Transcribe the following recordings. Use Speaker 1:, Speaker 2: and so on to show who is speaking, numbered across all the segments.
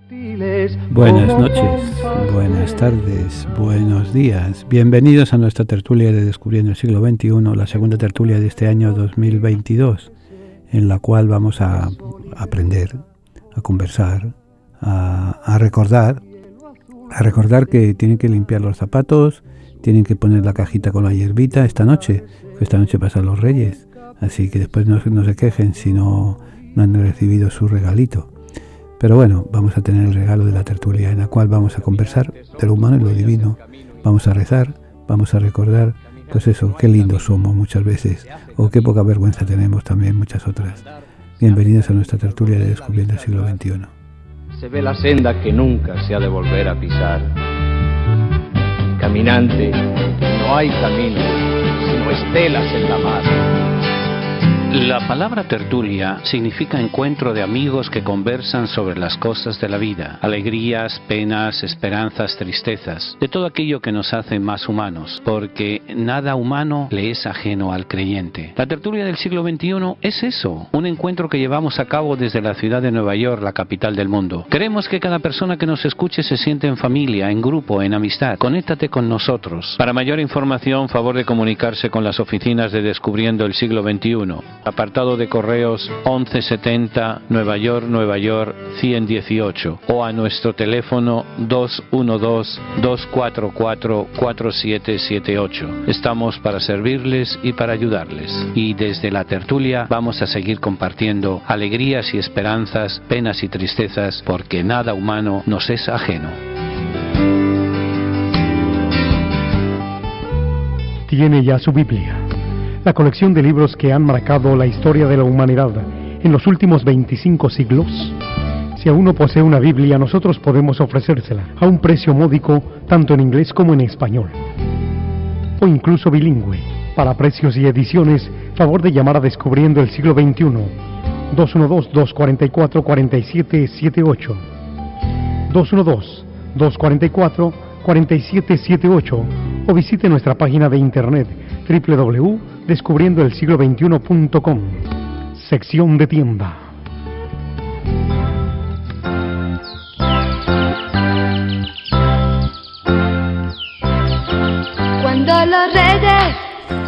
Speaker 1: Buenas noches, buenas tardes, buenos días. Bienvenidos a nuestra tertulia de Descubriendo el siglo XXI, la segunda tertulia de este año 2022, en la cual vamos a aprender, a conversar, a recordar que tienen que limpiar los zapatos, tienen que poner la cajita con la hierbita esta noche pasan los Reyes, así que después no se quejen si no han recibido su regalito. Pero bueno, vamos a tener el regalo de la tertulia en la cual vamos a conversar de lo humano y lo divino, vamos a rezar, vamos a recordar, pues eso, qué lindos somos muchas veces, o qué poca vergüenza tenemos también muchas otras. Bienvenidos a nuestra tertulia de Descubriendo el siglo XXI.
Speaker 2: Se ve la senda que nunca se ha de volver a pisar. Caminante, no hay camino, sino estelas en la mar.
Speaker 3: La palabra tertulia significa encuentro de amigos que conversan sobre las cosas de la vida, alegrías, penas, esperanzas, tristezas, de todo aquello que nos hace más humanos, porque nada humano le es ajeno al creyente. La tertulia del siglo XXI es eso, un encuentro que llevamos a cabo desde la ciudad de Nueva York, la capital del mundo. Queremos que cada persona que nos escuche se siente en familia, en grupo, en amistad. Conéctate con nosotros. Para mayor información, favor de comunicarse con las oficinas de Descubriendo el siglo XXI. Apartado de correos 1170 Nueva York 118 o a nuestro teléfono 212-244-4778. Estamos para servirles y para ayudarles. Y desde la tertulia vamos a seguir compartiendo alegrías y esperanzas, penas y tristezas, porque nada humano nos es ajeno.
Speaker 4: Tiene ya su Biblia, la colección de libros que han marcado la historia de la humanidad en los últimos 25 siglos. Si aún no posee una Biblia, nosotros podemos ofrecérsela a un precio módico, tanto en inglés como en español, o incluso bilingüe. Para precios y ediciones, favor de llamar a Descubriendo el siglo XXI, 212-244-4778, 212-244-4778, o visite nuestra página de internet www.descubriendoelsiglo21.com, sección de tienda.
Speaker 5: Cuando los reyes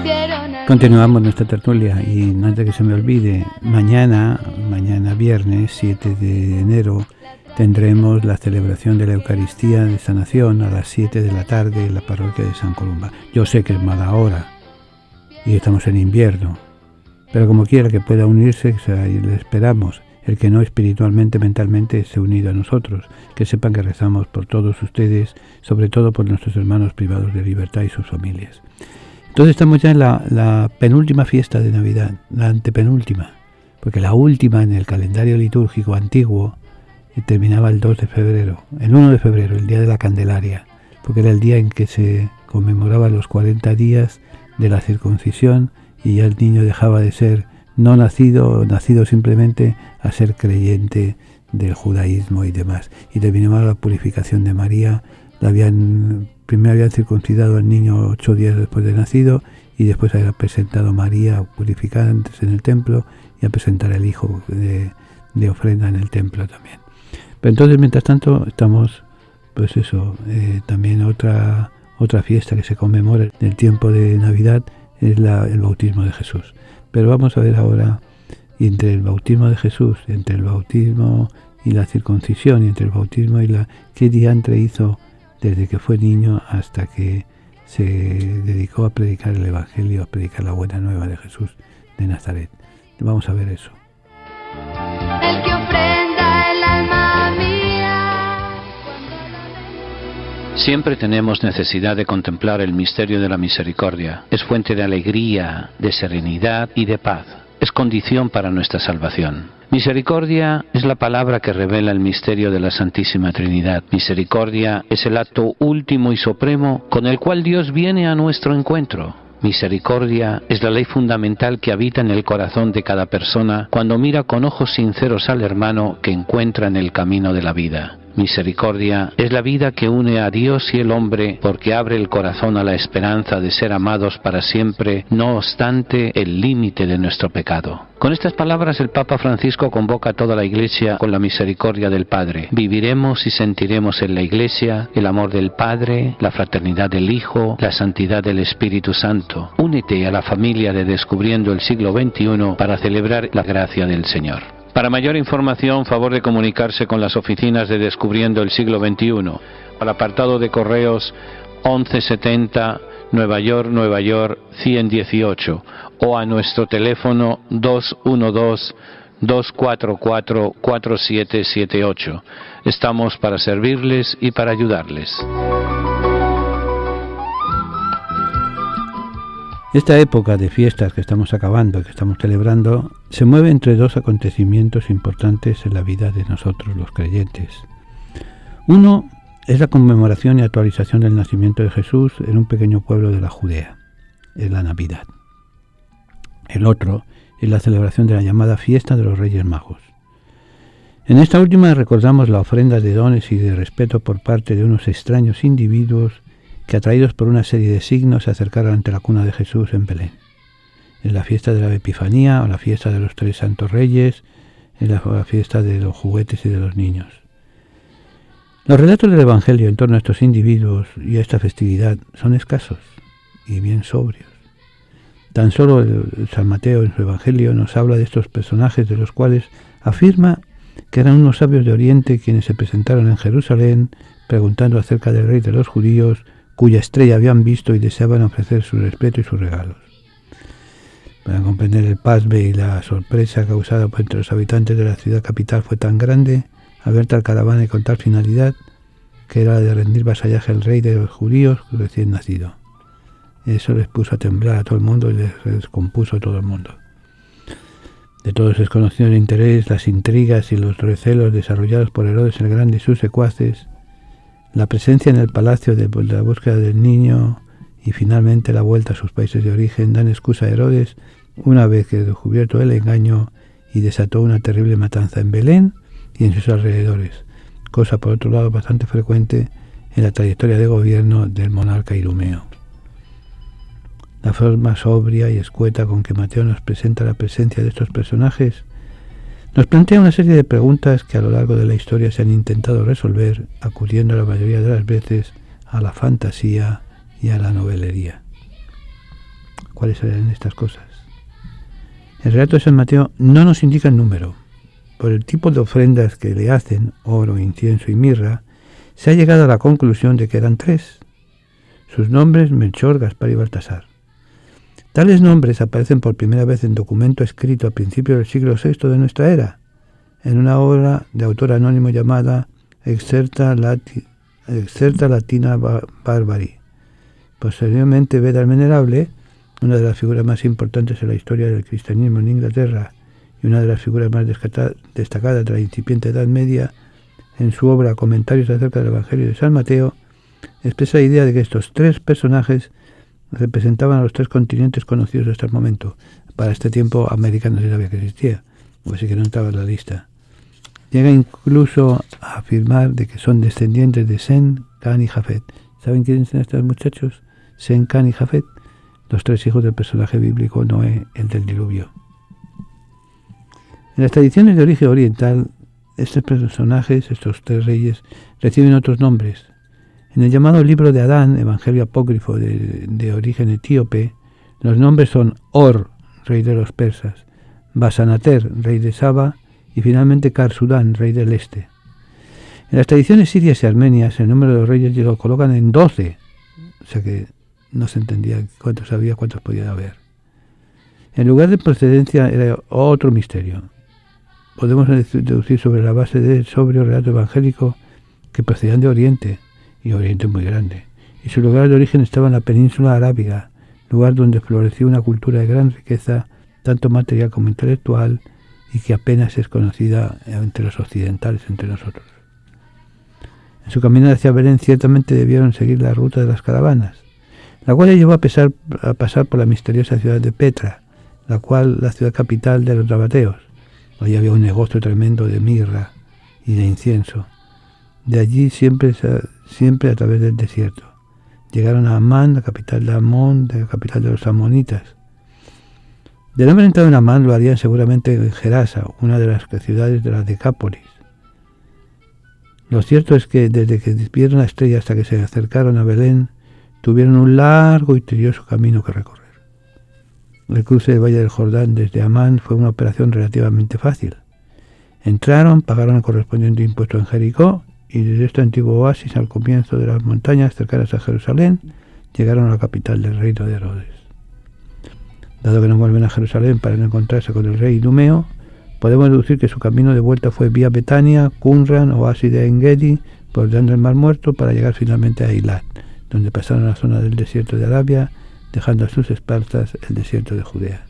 Speaker 5: vieron a...
Speaker 1: Continuamos nuestra tertulia y no antes que se me olvide, mañana viernes 7 de enero tendremos la celebración de la Eucaristía de Sanación a las 7 de la tarde en la parroquia de San Columba. Yo sé que es mala hora y estamos en invierno, pero como quiera que pueda unirse, le esperamos. El que no espiritualmente, mentalmente, esté unido a nosotros, que sepan que rezamos por todos ustedes, sobre todo por nuestros hermanos privados de libertad y sus familias. Entonces estamos ya en la penúltima fiesta de Navidad, la antepenúltima, porque la última en el calendario litúrgico antiguo terminaba el 2 de febrero, el 1 de febrero, el día de la Candelaria, porque era el día en que se conmemoraban los 40 días de la circuncisión y ya el niño dejaba de ser no nacido simplemente a ser creyente del judaísmo y demás. Y terminaba la purificación de María. Primero habían circuncidado al niño 8 días después de nacido y después había presentado a María purificada antes en el templo y a presentar al hijo de ofrenda en el templo también. Pero entonces, mientras tanto, estamos, pues eso, también otra fiesta que se conmemora en el tiempo de Navidad es el bautismo de Jesús. Pero vamos a ver ahora, entre el bautismo de Jesús, entre el bautismo y la circuncisión, y entre el bautismo y qué diantre hizo desde que fue niño hasta que se dedicó a predicar el Evangelio, a predicar la buena nueva de Jesús de Nazaret. Vamos a ver eso.
Speaker 5: El que ofrenda el alma mía.
Speaker 3: Siempre tenemos necesidad de contemplar el misterio de la misericordia. Es fuente de alegría, de serenidad y de paz. Es condición para nuestra salvación. Misericordia es la palabra que revela el misterio de la Santísima Trinidad. Misericordia es el acto último y supremo con el cual Dios viene a nuestro encuentro. Misericordia es la ley fundamental que habita en el corazón de cada persona cuando mira con ojos sinceros al hermano que encuentra en el camino de la vida. Misericordia es la vida que une a Dios y el hombre porque abre el corazón a la esperanza de ser amados para siempre, no obstante el límite de nuestro pecado. Con estas palabras el Papa Francisco convoca a toda la Iglesia con la misericordia del Padre. Viviremos y sentiremos en la Iglesia el amor del Padre, la fraternidad del Hijo, la santidad del Espíritu Santo. Únete a la familia de Descubriendo el siglo XXI para celebrar la gracia del Señor. Para mayor información, favor de comunicarse con las oficinas de Descubriendo el siglo XXI. Al apartado de correos 1170 Nueva York 118 o a nuestro teléfono 212-244-4778. Estamos para servirles y para ayudarles.
Speaker 1: Esta época de fiestas que estamos acabando, que estamos celebrando, se mueve entre dos acontecimientos importantes en la vida de nosotros los creyentes. Uno es la conmemoración y actualización del nacimiento de Jesús en un pequeño pueblo de la Judea, es la Navidad. El otro es la celebración de la llamada Fiesta de los Reyes Magos. En esta última recordamos la ofrenda de dones y de respeto por parte de unos extraños individuos que, atraídos por una serie de signos, se acercaron ante la cuna de Jesús en Belén. En la fiesta de la Epifanía o la fiesta de los Tres Santos Reyes, en la fiesta de los juguetes y de los niños. Los relatos del Evangelio en torno a estos individuos y a esta festividad son escasos y bien sobrios. Tan solo el San Mateo en su Evangelio nos habla de estos personajes, de los cuales afirma que eran unos sabios de Oriente quienes se presentaron en Jerusalén preguntando acerca del rey de los judíos, cuya estrella habían visto y deseaban ofrecer su respeto y sus regalos. Para comprender el pasme y la sorpresa causada entre los habitantes de la ciudad capital fue tan grande al ver tal caravana y con tal finalidad, que era la de rendir vasallaje al rey de los judíos recién nacido. Eso les puso a temblar a todo el mundo y les descompuso a todo el mundo. De todos es conocido el interés, las intrigas y los recelos desarrollados por Herodes el Grande y sus secuaces, la presencia en el palacio de la búsqueda del niño y finalmente la vuelta a sus países de origen dan excusa a Herodes, una vez que descubierto el engaño, y desató una terrible matanza en Belén y en sus alrededores, cosa por otro lado bastante frecuente en la trayectoria de gobierno del monarca Idumeo. La forma sobria y escueta con que Mateo nos presenta la presencia de estos personajes nos plantea una serie de preguntas que a lo largo de la historia se han intentado resolver, acudiendo la mayoría de las veces a la fantasía y a la novelería. ¿Cuáles serán estas cosas? El relato de San Mateo no nos indica el número. Por el tipo de ofrendas que le hacen, oro, incienso y mirra, se ha llegado a la conclusión de que eran 3. Sus nombres, Melchor, Gaspar y Baltasar. Tales nombres aparecen por primera vez en documento escrito a principios del siglo VI de nuestra era, en una obra de autor anónimo llamada Excerpta Latina Barbari. Posteriormente, Beda el Venerable, una de las figuras más importantes en la historia del cristianismo en Inglaterra y una de las figuras más destacadas de la incipiente Edad Media, en su obra Comentarios acerca del Evangelio de San Mateo, expresa la idea de que estos 3 personajes representaban a los 3 continentes conocidos hasta el momento. Para este tiempo América no se sabía que existía, así que no entraba en la lista. Llega incluso a afirmar de que son descendientes de Sem, Can y Jafet. ¿Saben quiénes son estos muchachos? Sem, Can y Jafet, los 3 hijos del personaje bíblico Noé, el del diluvio. En las tradiciones de origen oriental, estos personajes, estos 3 reyes, reciben otros nombres. En el llamado libro de Adán, evangelio apócrifo de origen etíope, los nombres son Or, rey de los persas, Basanater, rey de Saba, y finalmente Carsudán, rey del este. En las tradiciones sirias y armenias, el número de los reyes lo colocan en 12, o sea que no se entendía cuántos había, cuántos podía haber. En lugar de procedencia era otro misterio. Podemos deducir sobre la base del sobrio relato evangélico que procedían de Oriente, y Oriente muy grande, y su lugar de origen estaba en la península arábiga, lugar donde floreció una cultura de gran riqueza, tanto material como intelectual, y que apenas es conocida entre los occidentales, entre nosotros. En su camino hacia Belén ciertamente debieron seguir la ruta de las caravanas, la cual le llevó a pasar por la misteriosa ciudad de Petra, la ciudad capital de los nabateos. Allí había un negocio tremendo de mirra y de incienso. De allí siempre a través del desierto. Llegaron a Amán, la capital de Amón, la capital de los amonitas. De no haber entrado en Amán, lo harían seguramente en Gerasa, una de las ciudades de la Decápolis. Lo cierto es que desde que vieron la estrella hasta que se acercaron a Belén, tuvieron un largo y tedioso camino que recorrer. El cruce del Valle del Jordán desde Amán fue una operación relativamente fácil. Entraron, pagaron el correspondiente impuesto en Jericó y desde este antiguo oasis al comienzo de las montañas cercanas a Jerusalén, llegaron a la capital del reino de Herodes. Dado que no vuelven a Jerusalén para no encontrarse con el rey Idumeo, podemos deducir que su camino de vuelta fue vía Betania, Qumran, oasis de En-Gedi, bordeando el Mar Muerto para llegar finalmente a Eilat, donde pasaron a la zona del desierto de Arabia, dejando a sus espaldas el desierto de Judea.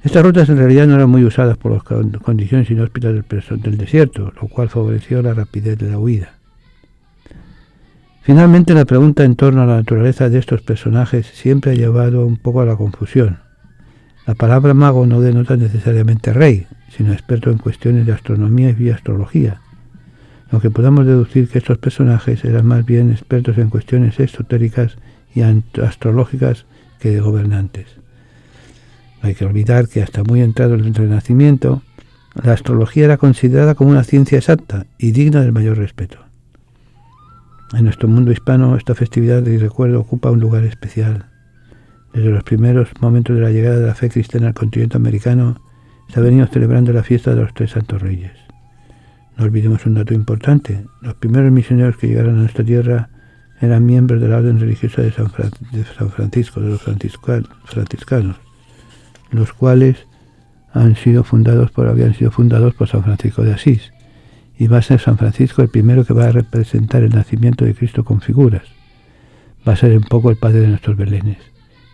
Speaker 1: Estas rutas en realidad no eran muy usadas por las condiciones inhóspitas del desierto, lo cual favoreció la rapidez de la huida. Finalmente, la pregunta en torno a la naturaleza de estos personajes siempre ha llevado un poco a la confusión. La palabra mago no denota necesariamente rey, sino experto en cuestiones de astronomía y astrología, aunque podamos deducir que estos personajes eran más bien expertos en cuestiones esotéricas y astrológicas que de gobernantes. No hay que olvidar que hasta muy entrado en el Renacimiento, la astrología era considerada como una ciencia exacta y digna del mayor respeto. En nuestro mundo hispano, esta festividad y recuerdo ocupa un lugar especial. Desde los primeros momentos de la llegada de la fe cristiana al continente americano, se ha venido celebrando la fiesta de los Tres Santos Reyes. No olvidemos un dato importante: los primeros misioneros que llegaron a nuestra tierra eran miembros de la orden religiosa de San Francisco, de los franciscanos, los cuales habían sido fundados por San Francisco de Asís, y va a ser San Francisco el primero que va a representar el nacimiento de Cristo con figuras. Va a ser un poco el padre de nuestros belenes.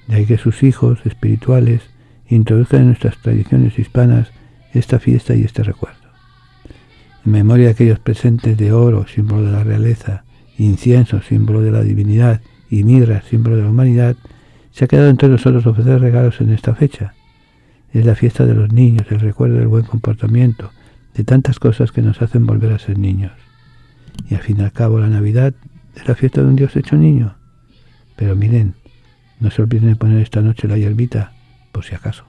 Speaker 1: De ahí que sus hijos espirituales introduzcan en nuestras tradiciones hispanas esta fiesta y este recuerdo. En memoria de aquellos presentes de oro, símbolo de la realeza, incienso, símbolo de la divinidad, y mirra, símbolo de la humanidad, se ha quedado entre nosotros ofrecer regalos en esta fecha. Es la fiesta de los niños, el recuerdo del buen comportamiento, de tantas cosas que nos hacen volver a ser niños. Y al fin y al cabo la Navidad es la fiesta de un Dios hecho niño. Pero miren, no se olviden de poner esta noche la hierbita, por si acaso.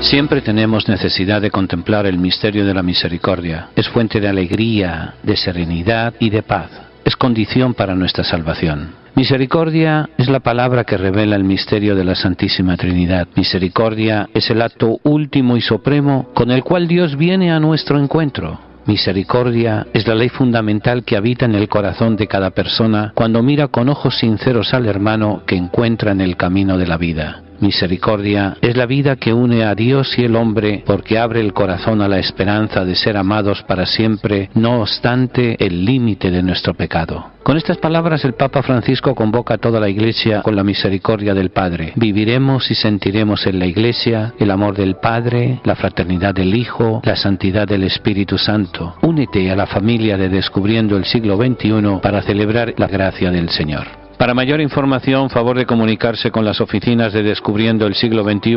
Speaker 3: Siempre tenemos necesidad de contemplar el misterio de la misericordia. Es fuente de alegría, de serenidad y de paz. Es condición para nuestra salvación. Misericordia es la palabra que revela el misterio de la Santísima Trinidad. Misericordia es el acto último y supremo con el cual Dios viene a nuestro encuentro. Misericordia es la ley fundamental que habita en el corazón de cada persona cuando mira con ojos sinceros al hermano que encuentra en el camino de la vida. Misericordia es la vida que une a Dios y el hombre porque abre el corazón a la esperanza de ser amados para siempre, no obstante el límite de nuestro pecado. Con estas palabras el Papa Francisco convoca a toda la Iglesia con la misericordia del Padre. Viviremos y sentiremos en la Iglesia el amor del Padre, la fraternidad del Hijo, la santidad del Espíritu Santo. Únete a la familia de Descubriendo el Siglo XXI para celebrar la gracia del Señor. Para mayor información, favor de comunicarse con las oficinas de Descubriendo el Siglo XXI,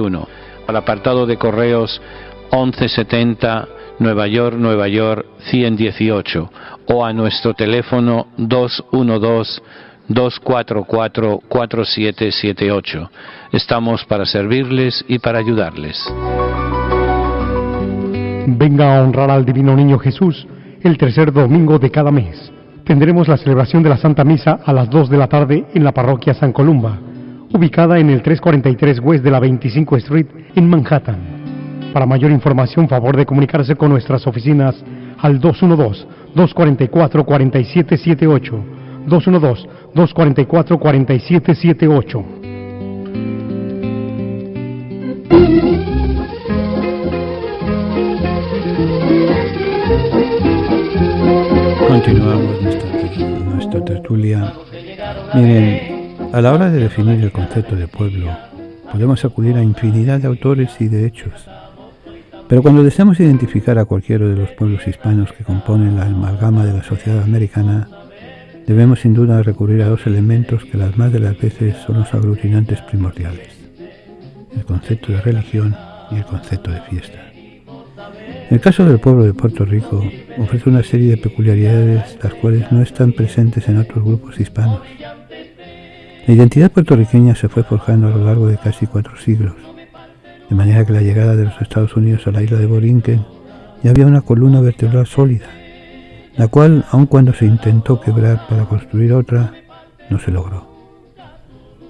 Speaker 3: al apartado de correos 1170 Nueva York 118 o a nuestro teléfono 212-244-4778. Estamos para servirles y para ayudarles.
Speaker 4: Venga a honrar al Divino Niño Jesús el tercer domingo de cada mes. Tendremos la celebración de la Santa Misa a las 2 de la tarde en la parroquia San Columba, ubicada en el 343 West de la 25 Street en Manhattan. Para mayor información, favor de comunicarse con nuestras oficinas al 212-244-4778, 212-244-4778.
Speaker 1: Continuamos nuestra tertulia. Miren, a la hora de definir el concepto de pueblo, podemos acudir a infinidad de autores y de hechos. Pero cuando deseamos identificar a cualquiera de los pueblos hispanos que componen la amalgama de la sociedad americana, debemos sin duda recurrir a dos elementos que las más de las veces son los aglutinantes primordiales: el concepto de religión y el concepto de fiesta. El caso del pueblo de Puerto Rico ofrece una serie de peculiaridades las cuales no están presentes en otros grupos hispanos. La identidad puertorriqueña se fue forjando a lo largo de casi 4 siglos, de manera que la llegada de los Estados Unidos a la isla de Borinquen ya había una columna vertebral sólida, la cual, aun cuando se intentó quebrar para construir otra, no se logró.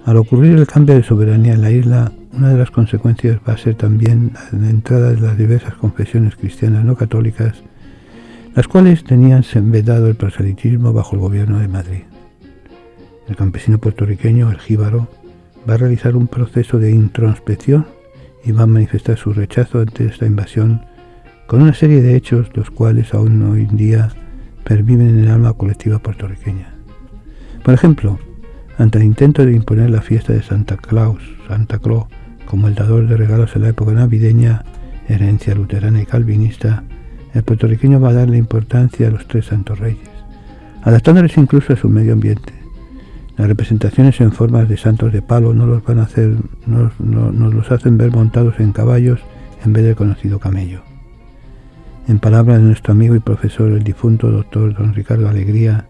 Speaker 1: Al ocurrir el cambio de soberanía en la isla, una de las consecuencias va a ser también la entrada de las diversas confesiones cristianas no católicas, las cuales tenían vedado el proselitismo bajo el gobierno de Madrid. El campesino puertorriqueño, el jíbaro, va a realizar un proceso de introspección y va a manifestar su rechazo ante esta invasión con una serie de hechos los cuales aún hoy en día perviven en el alma colectiva puertorriqueña. Por ejemplo, ante el intento de imponer la fiesta de Santa Claus, como el dador de regalos en la época navideña, herencia luterana y calvinista, el puertorriqueño va a darle importancia a los 3 santos reyes, adaptándoles incluso a su medio ambiente. Las representaciones en formas de santos de palo nos los hacen ver montados en caballos en vez del conocido camello. En palabras de nuestro amigo y profesor, el difunto doctor don Ricardo Alegría,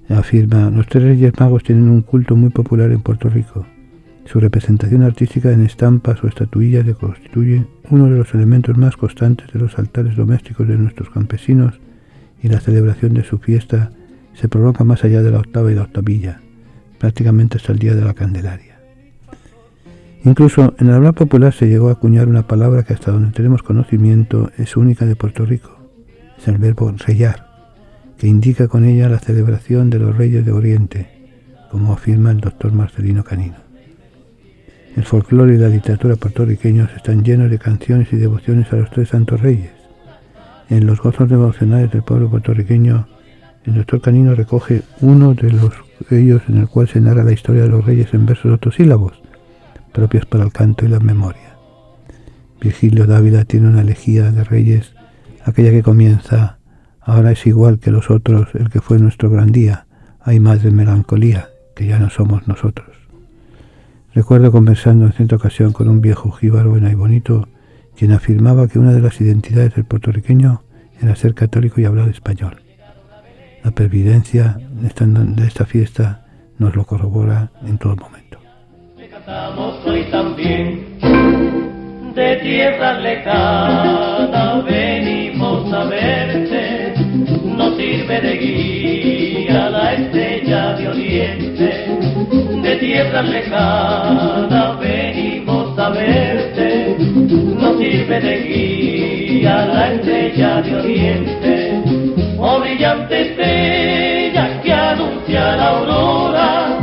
Speaker 1: afirma: los 3 Reyes Magos tienen un culto muy popular en Puerto Rico. Su representación artística en estampas o estatuillas le constituye uno de los elementos más constantes de los altares domésticos de nuestros campesinos, y la celebración de su fiesta se prolonga más allá de la octava y la octavilla, prácticamente hasta el día de la Candelaria. Incluso en el habla popular se llegó a acuñar una palabra que, hasta donde tenemos conocimiento, es única de Puerto Rico. Es el verbo reyar, que indica con ella la celebración de los reyes de Oriente, como afirma el doctor Marcelino Canino. El folclore y la literatura puertorriqueños están llenos de canciones y devociones a los 3 santos reyes. En los gozos devocionales del pueblo puertorriqueño, el doctor Canino recoge uno de ellos en el cual se narra la historia de los reyes en versos octosílabos, propios para el canto y la memoria. Virgilio Dávila tiene una elegía de reyes, aquella que comienza: ahora es igual que los otros el que fue nuestro gran día, hay más de melancolía, que ya no somos nosotros. Recuerdo conversando en cierta ocasión con un viejo jíbaro en Aybonito, quien afirmaba que una de las identidades del puertorriqueño era ser católico y hablar español. La pervivencia de esta fiesta nos lo corrobora en todo momento.
Speaker 6: Cantamos hoy también, de tierra lejana venimos a verte, nos sirve de guía la estrella de oriente. De tierra lejana venimos a verte, nos sirve de guía la estrella de oriente. Oh brillante estrella que anuncia la aurora,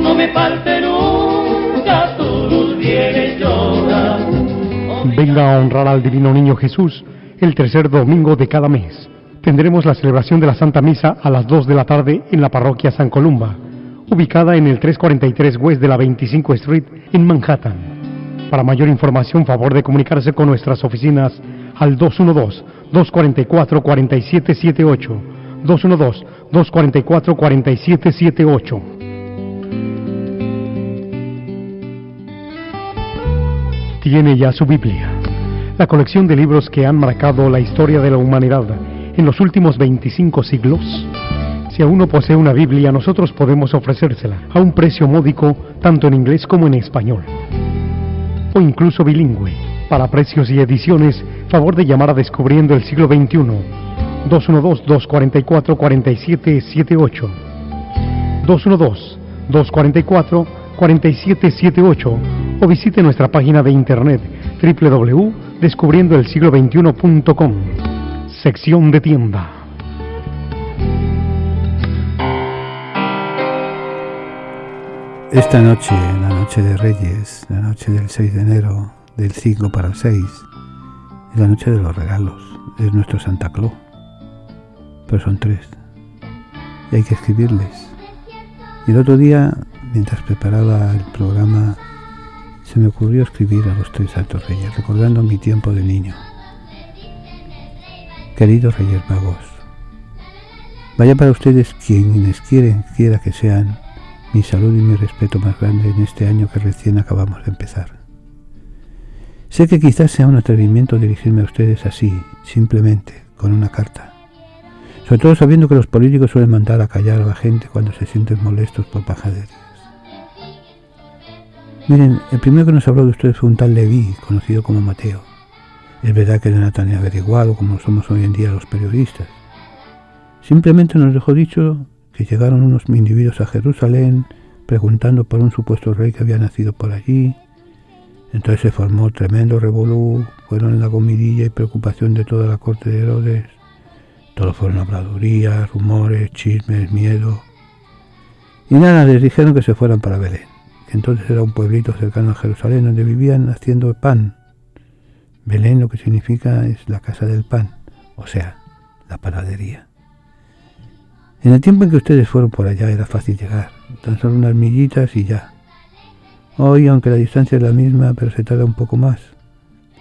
Speaker 6: no me falte nunca tu luz viene llora.
Speaker 4: Venga a honrar al Divino Niño Jesús el tercer domingo de cada mes. Tendremos la celebración de la Santa Misa a las 2 de la tarde en la parroquia San Columba, ubicada en el 343 West de la 25 Street en Manhattan. Para mayor información, favor de comunicarse con nuestras oficinas al 212-244-4778, 212-244-4778. Tiene ya su Biblia, la colección de libros que han marcado la historia de la humanidad en los últimos 25 siglos. Si aún no posee una Biblia, nosotros podemos ofrecérsela a un precio módico, tanto en inglés como en español, o incluso bilingüe. Para precios y ediciones, favor de llamar a Descubriendo el Siglo XXI, 212-244-4778, 212-244-4778, o visite nuestra página de internet www.descubriendoelsiglo21.com, sección de tienda.
Speaker 1: Esta noche, la noche de Reyes, la noche del 6 de enero, del 5 para el 6, es la noche de los regalos, es nuestro Santa Claus, pero son 3, y hay que escribirles. Y el otro día, mientras preparaba el programa, se me ocurrió escribir a los 3 santos reyes, recordando mi tiempo de niño. Queridos Reyes Magos, Vaya para ustedes quienes quiera que sean, mi salud y mi respeto más grande en este año que recién acabamos de empezar. Sé que quizás sea un atrevimiento dirigirme a ustedes así, simplemente, con una carta. Sobre todo sabiendo que los políticos suelen mandar a callar a la gente cuando se sienten molestos por pajaderías. Miren, el primero que nos habló de ustedes fue un tal Leví, conocido como Mateo. Es verdad que no era tan averiguado como somos hoy en día los periodistas. Simplemente nos dejó dicho que llegaron unos individuos a Jerusalén preguntando por un supuesto rey que había nacido por allí. Entonces se formó tremendo revolú, fueron la comidilla y preocupación de toda la corte de Herodes. Todos fueron habladurías, rumores, chismes, miedo. Y nada, les dijeron que se fueran para Belén, que entonces era un pueblito cercano a Jerusalén donde vivían haciendo pan. Belén lo que significa es la casa del pan, o sea, la panadería. En el tiempo en que ustedes fueron por allá era fácil llegar, tan solo unas millitas y ya. Hoy, aunque la distancia es la misma, pero se tarda un poco más.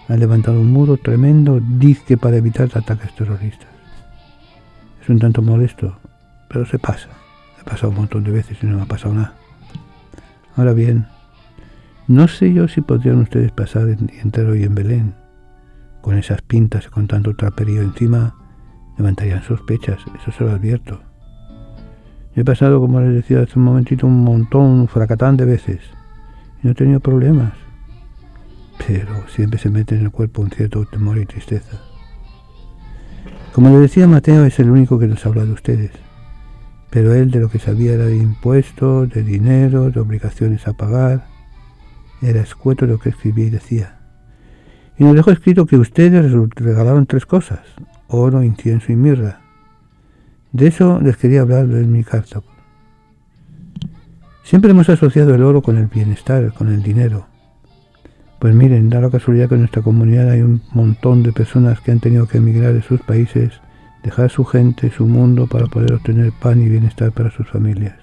Speaker 1: Han levantado un muro tremendo, dizque para evitar ataques terroristas. Es un tanto molesto, pero se pasa. He pasado un montón de veces y no me ha pasado nada. Ahora bien, no sé yo si podrían ustedes pasar el día entero hoy en Belén. Con esas pintas y con tanto traperío encima, levantarían sospechas, eso se lo advierto. Yo he pasado, como les decía hace un momentito, un fracatán de veces. Y no he tenido problemas. Pero siempre se mete en el cuerpo un cierto temor y tristeza. Como les decía, Mateo es el único que nos habla de ustedes. Pero él de lo que sabía era de impuestos, de dinero, de obligaciones a pagar. Era escueto de lo que escribía y decía. Y nos dejó escrito que ustedes regalaron 3 cosas: oro, incienso y mirra. De eso les quería hablar en mi carta. Siempre hemos asociado el oro con el bienestar, con el dinero. Pues miren, da la casualidad que en nuestra comunidad hay un montón de personas que han tenido que emigrar de sus países, dejar su gente, su mundo, para poder obtener pan y bienestar para sus familias.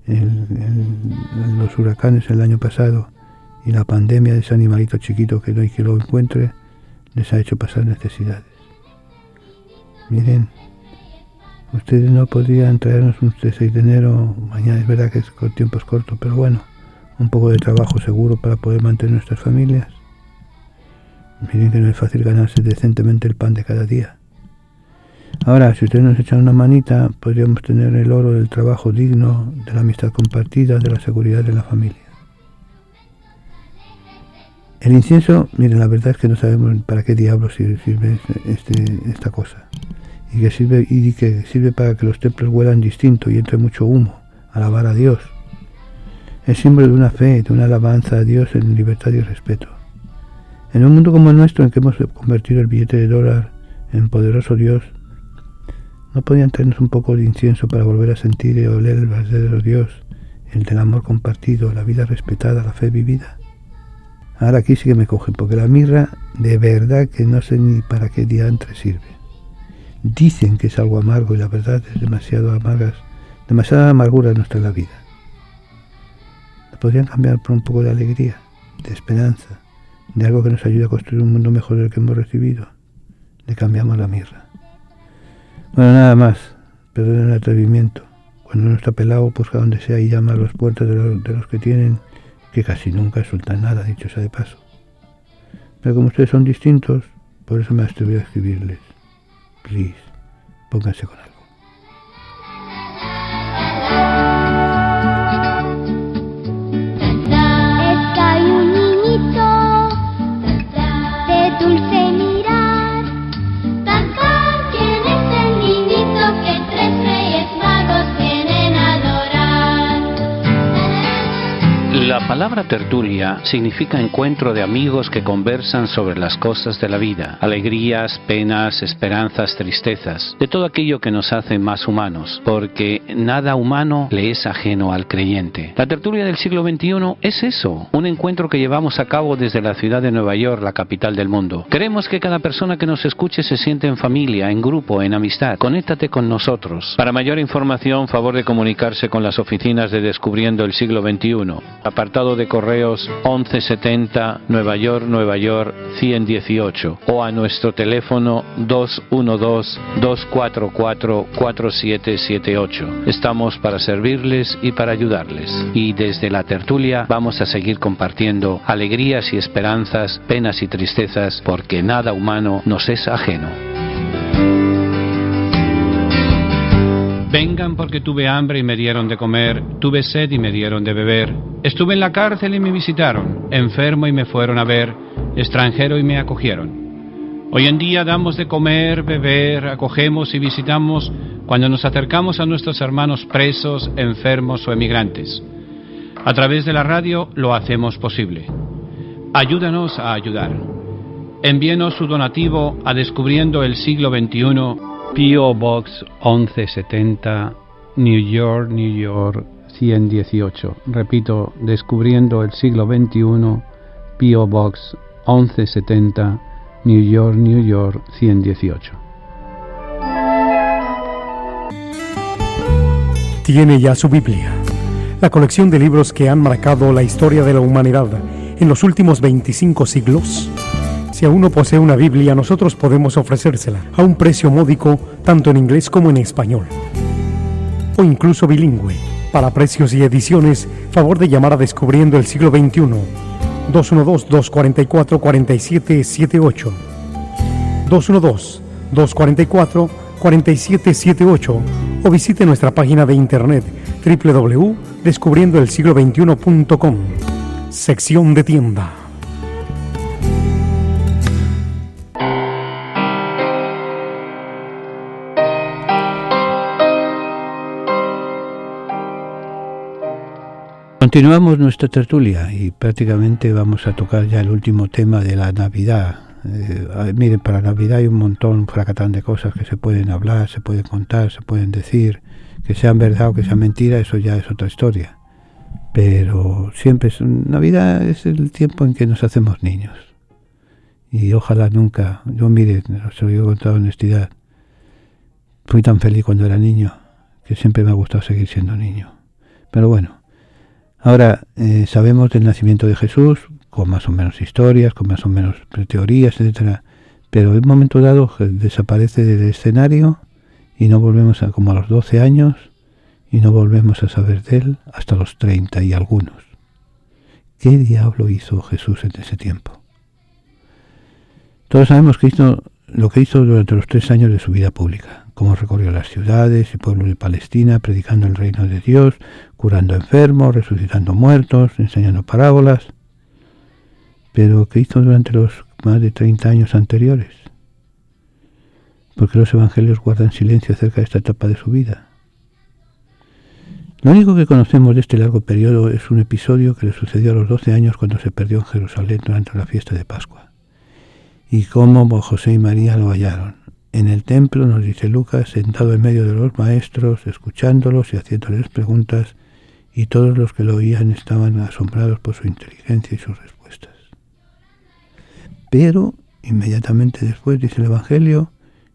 Speaker 1: Los huracanes el año pasado y la pandemia de ese animalito chiquito que no hay quien lo encuentre, les ha hecho pasar necesidades. Miren, ustedes no podrían traernos un 6 de enero, mañana es verdad que el tiempo es corto, pero bueno, un poco de trabajo seguro para poder mantener nuestras familias. Miren que no es fácil ganarse decentemente el pan de cada día. Ahora, si ustedes nos echan una manita, podríamos tener el oro del trabajo digno, de la amistad compartida, de la seguridad de la familia. El incienso, miren, la verdad es que no sabemos para qué diablos sirve esta cosa. Y que sirve para que los templos huelan distinto y entre mucho humo, alabar a Dios. Es símbolo de una fe, de una alabanza a Dios en libertad y respeto. En un mundo como el nuestro, en que hemos convertido el billete de dólar en poderoso Dios, ¿no podían traernos un poco de incienso para volver a sentir y oler el verdadero Dios, el del amor compartido, la vida respetada, la fe vivida? Ahora aquí sí que me cogen, porque la mirra, de verdad que no sé ni para qué diantre sirve. Dicen que es algo amargo y la verdad es demasiada amargura nuestra la vida. ¿La podrían cambiar por un poco de alegría, de esperanza, de algo que nos ayude a construir un mundo mejor del que hemos recibido? Le cambiamos la mirra. Bueno, nada más, perdonen el atrevimiento. Cuando uno está pelado, busca donde sea y llama a las puertas de los que tienen, que casi nunca sueltan nada, dicho sea de paso. Pero como ustedes son distintos, por eso me atreví a escribirles. Please, pónganse con algo.
Speaker 5: Es que hay un niñito de dulce mirar. ¿Quién es el niñito que 3 reyes magos vienen a adorar?
Speaker 3: La palabra tertulia significa encuentro de amigos que conversan sobre las cosas de la vida, alegrías, penas, esperanzas, tristezas, de todo aquello que nos hace más humanos, porque nada humano le es ajeno al creyente. La tertulia del siglo XXI es eso, un encuentro que llevamos a cabo desde la ciudad de Nueva York, la capital del mundo. Queremos que cada persona que nos escuche se siente en familia, en grupo, en amistad. Conéctate con nosotros. Para mayor información, favor de comunicarse con las oficinas de Descubriendo el Siglo XXI. apartado de correos 1170 Nueva York, 118, o a nuestro teléfono 212-244-4778. Estamos para servirles y para ayudarles. Y desde la tertulia vamos a seguir compartiendo alegrías y esperanzas, penas y tristezas, porque nada humano nos es ajeno. Vengan porque tuve hambre y me dieron de comer, tuve sed y me dieron de beber, estuve en la cárcel y me visitaron, enfermo y me fueron a ver, extranjero y me acogieron. Hoy en día damos de comer, beber, acogemos y visitamos cuando nos acercamos a nuestros hermanos presos, enfermos o emigrantes. A través de la radio lo hacemos posible. Ayúdanos a ayudar. Envíenos su donativo a Descubriendo el Siglo XXI, P.O. Box 1170, New York, 118. Repito, Descubriendo el Siglo XXI, P.O. Box 1170, New York, 118.
Speaker 4: Tiene ya su Biblia, la colección de libros que han marcado la historia de la humanidad en los últimos 25 siglos. Si aún no posee una Biblia, nosotros podemos ofrecérsela a un precio módico, tanto en inglés como en español, o incluso bilingüe. Para precios y ediciones, favor de llamar a Descubriendo el Siglo XXI, 212-244-4778, 212-244-4778, o visite nuestra página de internet www.descubriendoelsiglo21.com, sección de tienda.
Speaker 1: Continuamos nuestra tertulia y prácticamente vamos a tocar ya el último tema de la Navidad. Miren, para Navidad hay un fracatán de cosas que se pueden hablar, se pueden contar, se pueden decir, que sean verdad o que sean mentira, eso ya es otra historia. Pero siempre Navidad es el tiempo en que nos hacemos niños. Y ojalá nunca, mire, os lo digo con toda honestidad, fui tan feliz cuando era niño, que siempre me ha gustado seguir siendo niño. Pero bueno, ahora sabemos del nacimiento de Jesús, con más o menos historias, con más o menos teorías, etcétera, pero en un momento dado desaparece del escenario y no volvemos como a los 12 años, y no volvemos a saber de él hasta los 30 y algunos. ¿Qué diablo hizo Jesús en ese tiempo? Todos sabemos que hizo lo que hizo durante los 3 años de su vida pública, cómo recorrió las ciudades y pueblos de Palestina, predicando el reino de Dios, curando enfermos, resucitando muertos, enseñando parábolas. Pero ¿qué hizo durante los más de 30 años anteriores? ¿Por qué los evangelios guardan silencio acerca de esta etapa de su vida? Lo único que conocemos de este largo periodo es un episodio que le sucedió a los 12 años cuando se perdió en Jerusalén durante la fiesta de Pascua. Y cómo José y María lo hallaron. En el templo, nos dice Lucas, sentado en medio de los maestros, escuchándolos y haciéndoles preguntas, y todos los que lo oían estaban asombrados por su inteligencia y sus respuestas. Pero, inmediatamente después, dice el Evangelio,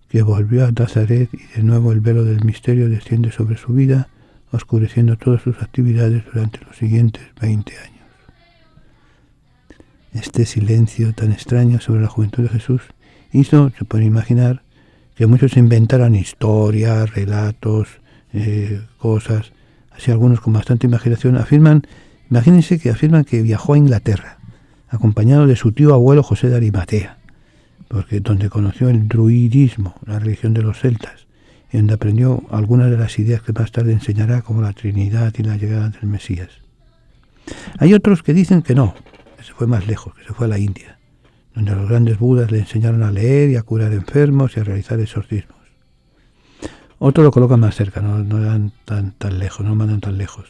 Speaker 1: que volvió a Nazaret y de nuevo el velo del misterio desciende sobre su vida, oscureciendo todas sus actividades durante los siguientes 20 años. Este silencio tan extraño sobre la juventud de Jesús hizo, se puede imaginar, que muchos inventaran historias, relatos, cosas, así algunos con bastante imaginación, imagínense que afirman que viajó a Inglaterra, acompañado de su tío abuelo José de Arimatea, porque donde conoció el druidismo, la religión de los celtas, y donde aprendió algunas de las ideas que más tarde enseñará, como la Trinidad y la llegada del Mesías. Hay otros que dicen que no, que se fue más lejos, que se fue a la India, donde los grandes budas le enseñaron a leer y a curar enfermos y a realizar exorcismos. Otros lo colocan más cerca, no dan tan lejos, no mandan tan lejos.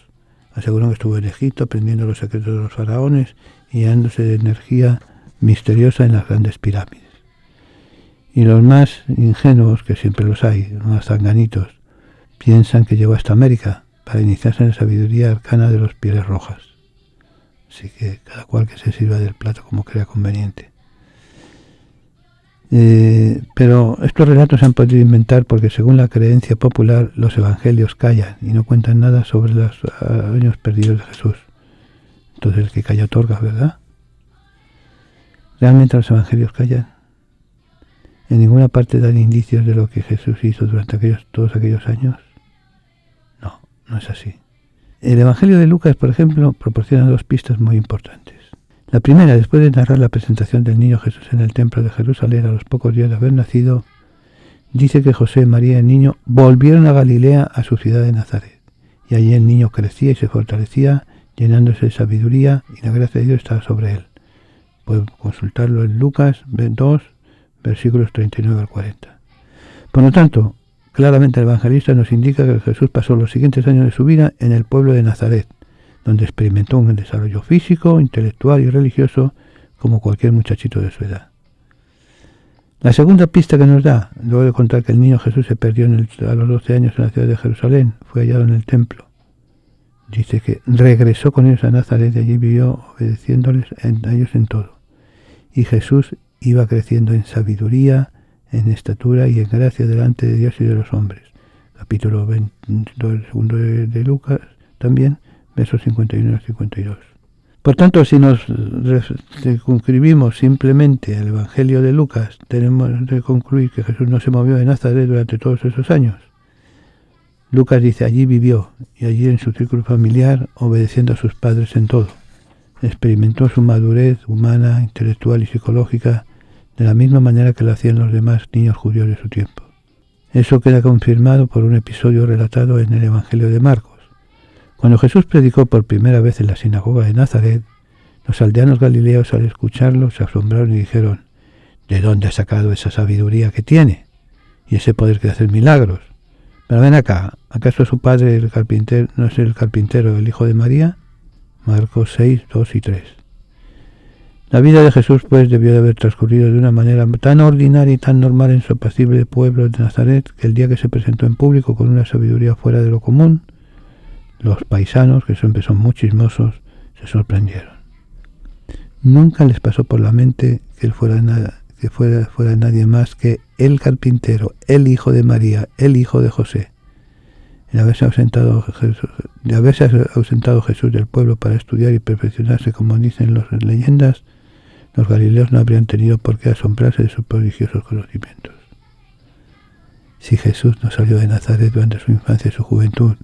Speaker 1: Aseguran que estuvo en Egipto aprendiendo los secretos de los faraones y llenándose de energía misteriosa en las grandes pirámides. Y los más ingenuos, que siempre los hay, más zanganitos, piensan que llegó hasta América para iniciarse en la sabiduría arcana de los pieles rojas. Así que cada cual que se sirva del plato como crea conveniente. Pero estos relatos se han podido inventar porque, según la creencia popular, los evangelios callan y no cuentan nada sobre los años perdidos de Jesús. Entonces el que calla otorga, ¿verdad? ¿Realmente los evangelios callan? En ninguna parte dan indicios de lo que Jesús hizo durante todos aquellos años. No, no es así. El Evangelio de Lucas, por ejemplo, proporciona dos pistas muy importantes. La primera, después de narrar la presentación del niño Jesús en el templo de Jerusalén a los pocos días de haber nacido, dice que José, María y el niño volvieron a Galilea, a su ciudad de Nazaret. Y allí el niño crecía y se fortalecía, llenándose de sabiduría, y la gracia de Dios estaba sobre él. Pueden consultarlo en Lucas 2, versículos 39 al 40. Por lo tanto, claramente el evangelista nos indica que Jesús pasó los siguientes años de su vida en el pueblo de Nazaret, donde experimentó un desarrollo físico, intelectual y religioso como cualquier muchachito de su edad. La segunda pista que nos da, luego de contar que el niño Jesús se perdió a los 12 años en la ciudad de Jerusalén, fue hallado en el templo. Dice que regresó con ellos a Nazaret y allí vivió obedeciéndoles a ellos en todo. Y Jesús iba creciendo en sabiduría, en estatura y en gracia delante de Dios y de los hombres. Capítulo 22 de Lucas también, versos 51 al 52. Por tanto, si nos circunscribimos simplemente al Evangelio de Lucas, tenemos que concluir que Jesús no se movió de Nazaret durante todos esos años. Lucas dice, allí vivió, y allí en su círculo familiar, obedeciendo a sus padres en todo. Experimentó su madurez humana, intelectual y psicológica de la misma manera que lo hacían los demás niños judíos de su tiempo. Eso queda confirmado por un episodio relatado en el Evangelio de Marcos. Cuando Jesús predicó por primera vez en la sinagoga de Nazaret, los aldeanos galileos al escucharlo se asombraron y dijeron, ¿de dónde ha sacado esa sabiduría que tiene? Y ese poder que hace milagros. Pero ven acá, ¿acaso su padre el carpintero no es el carpintero, el hijo de María? Marcos 6, 2 y 3. La vida de Jesús, pues, debió de haber transcurrido de una manera tan ordinaria y tan normal en su apacible pueblo de Nazaret, que el día que se presentó en público con una sabiduría fuera de lo común, los paisanos, que siempre son muy chismosos, se sorprendieron. Nunca les pasó por la mente que él fuera nadie más que el carpintero, el hijo de María, el hijo de José. De haberse ausentado Jesús del pueblo para estudiar y perfeccionarse, como dicen las leyendas, los galileos no habrían tenido por qué asombrarse de sus prodigiosos conocimientos. Si Jesús no salió de Nazaret durante su infancia y su juventud,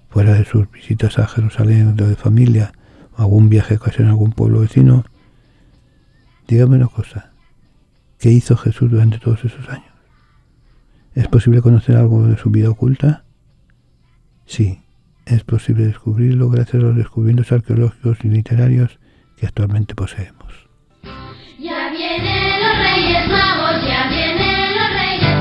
Speaker 1: fuera de sus visitas a Jerusalén o de familia, o algún viaje ocasional a algún pueblo vecino, dígame una cosa, ¿qué hizo Jesús durante todos esos años? ¿Es posible conocer algo de su vida oculta? Sí, es posible descubrirlo gracias a los descubrimientos arqueológicos y literarios que actualmente poseemos.
Speaker 5: Ya vienen los Reyes Magos, ya vienen los Reyes Magos.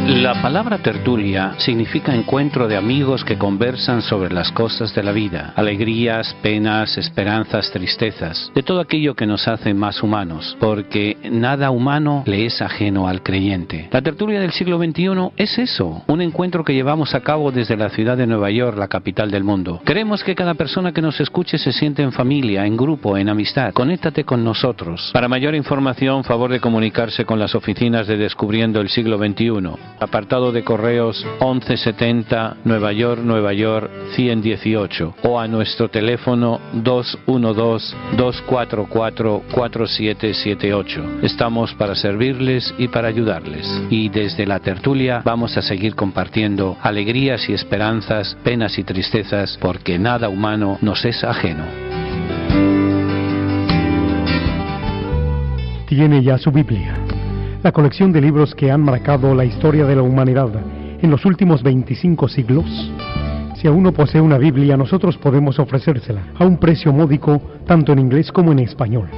Speaker 3: La palabra tertulia significa encuentro de amigos que conversan sobre las cosas de la vida, alegrías, penas, esperanzas, tristezas, de todo aquello que nos hace más humanos, porque nada humano le es ajeno al creyente. La tertulia del siglo XXI es eso, un encuentro que llevamos a cabo desde la ciudad de Nueva York, la capital del mundo. Queremos que cada persona que nos escuche se sienta en familia, en grupo, en amistad. Conéctate con nosotros. Para mayor información, favor de comunicarse con las oficinas de Descubriendo el Siglo XXI. Apartado de correos 1170 Nueva York 118 o a nuestro teléfono 212-244-4778. Estamos para servirles y para ayudarles. Y desde la tertulia vamos a seguir compartiendo alegrías y esperanzas, penas y tristezas, porque nada humano nos es ajeno.
Speaker 4: Tiene ya su Biblia, la colección de libros que han marcado la historia de la humanidad en los últimos 25 siglos. Si aún no posee una Biblia, nosotros podemos ofrecérsela a un precio módico, tanto en inglés como en español,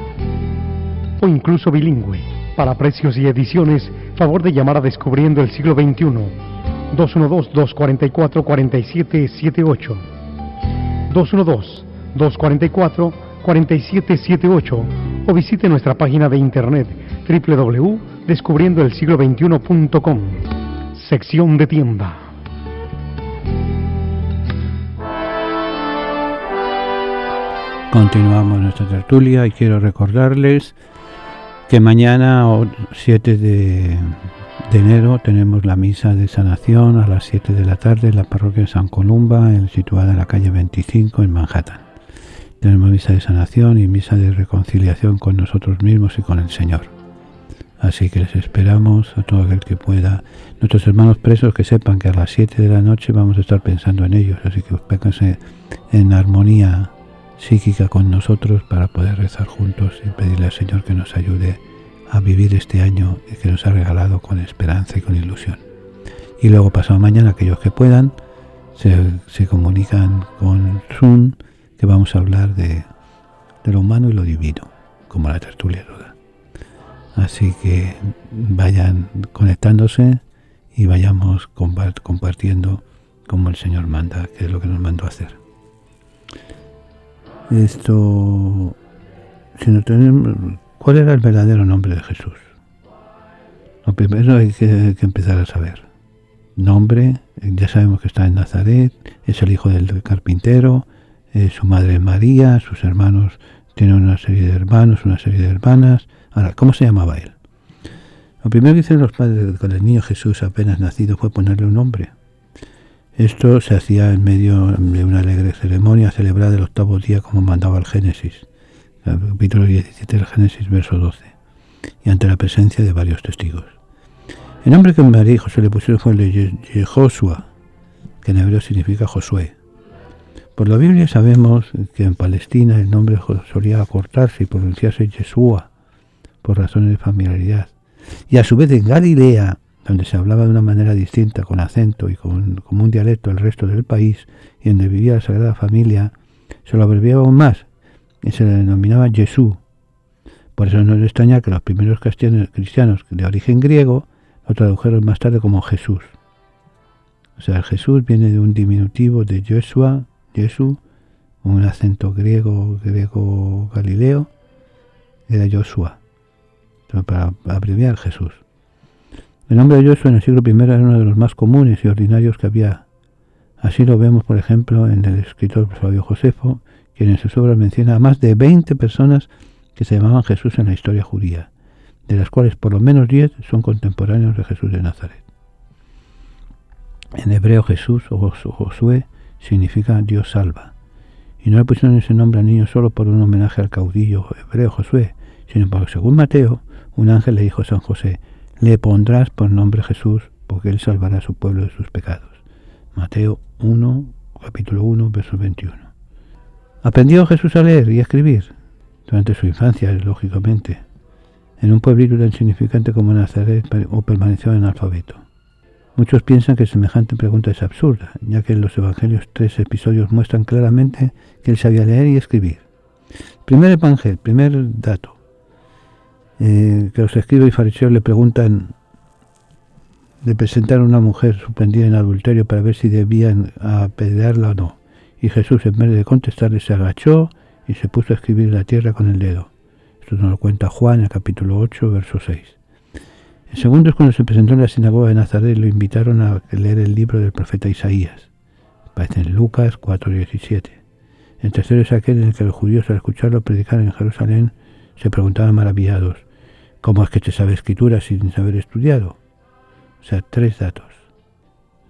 Speaker 4: o incluso bilingüe. Para precios y ediciones, favor de llamar a Descubriendo el Siglo XXI, 212-244-4778, 212-244-4778, o visite nuestra página de internet www.descubriendoelsiglo21.com, sección de tienda.
Speaker 1: Continuamos nuestra tertulia y quiero recordarles que mañana, 7 de enero, tenemos la misa de sanación a las 7 de la tarde en la parroquia de San Columba, situada en la calle 25 en Manhattan. Tenemos misa de sanación y misa de reconciliación con nosotros mismos y con el Señor. Así que les esperamos a todo aquel que pueda. Nuestros hermanos presos, que sepan que a las 7 de la noche vamos a estar pensando en ellos, así que pónganse en armonía psíquica con nosotros para poder rezar juntos y pedirle al Señor que nos ayude a vivir este año que nos ha regalado con esperanza y con ilusión. Y luego pasado mañana, aquellos que puedan, se comunican con Zoom, que vamos a hablar de lo humano y lo divino, como la tertulia lo da. Así que vayan conectándose y vayamos compartiendo como el Señor manda, que es lo que nos mandó a hacer. Esto, si no tenemos, ¿cuál era el verdadero nombre de Jesús? Lo primero hay que empezar a saber. Nombre, ya sabemos que está en Nazaret, es el hijo del carpintero, su madre es María, sus hermanos tienen una serie de hermanos, una serie de hermanas. Ahora, ¿cómo se llamaba él? Lo primero que hicieron los padres con el niño Jesús apenas nacido fue ponerle un nombre. Esto se hacía en medio de una alegre ceremonia celebrada el 8º día, como mandaba el Génesis, el capítulo 17 del Génesis, verso 12, y ante la presencia de varios testigos. El nombre que María y José le pusieron fue el de Joshua, que en hebreo significa Josué. Por la Biblia sabemos que en Palestina el nombre solía acortarse y pronunciarse Yeshua, por razones de familiaridad. Y a su vez en Galilea, donde se hablaba de una manera distinta, con acento y como un dialecto del resto del país, y donde vivía la Sagrada Familia, se lo abreviaba aún más, y se le denominaba Jesús. Por eso no es extrañar que los primeros cristianos de origen griego lo tradujeron más tarde como Jesús. O sea, el Jesús viene de un diminutivo de Joshua, Jesús, un acento griego galileo, era Joshua, para abreviar Jesús. El nombre de Joshua en el siglo I era uno de los más comunes y ordinarios que había. Así lo vemos, por ejemplo, en el escritor Flavio Josefo, quien en sus obras menciona a más de 20 personas que se llamaban Jesús en la historia judía, de las cuales por lo menos 10 son contemporáneos de Jesús de Nazaret. En hebreo Jesús o Josué significa Dios salva, y no le pusieron ese nombre al niño solo por un homenaje al caudillo hebreo Josué, sino porque, según Mateo, un ángel le dijo a San José: le pondrás por nombre Jesús, porque él salvará a su pueblo de sus pecados. Mateo 1, capítulo 1, verso 21. Aprendió Jesús a leer y a escribir durante su infancia, lógicamente, en un pueblito tan insignificante como Nazaret, o permaneció analfabeto. Muchos piensan que semejante pregunta es absurda, ya que en los evangelios 3 episodios muestran claramente que él sabía leer y escribir. Primer dato, que los escribas y fariseos le preguntan, le presentaron a una mujer sorprendida en adulterio para ver si debían apedrearla o no. Y Jesús, en vez de contestarle, se agachó y se puso a escribir en la tierra con el dedo. Esto nos lo cuenta Juan en el capítulo 8, verso 6. El segundo es cuando se presentó en la sinagoga de Nazaret, lo invitaron a leer el libro del profeta Isaías. Aparece en Lucas 4:17. El tercero es aquel en el que los judíos, al escucharlo predicar en Jerusalén, se preguntaban maravillados: ¿cómo es que te sabe escritura sin haber estudiado? O sea, 3 datos.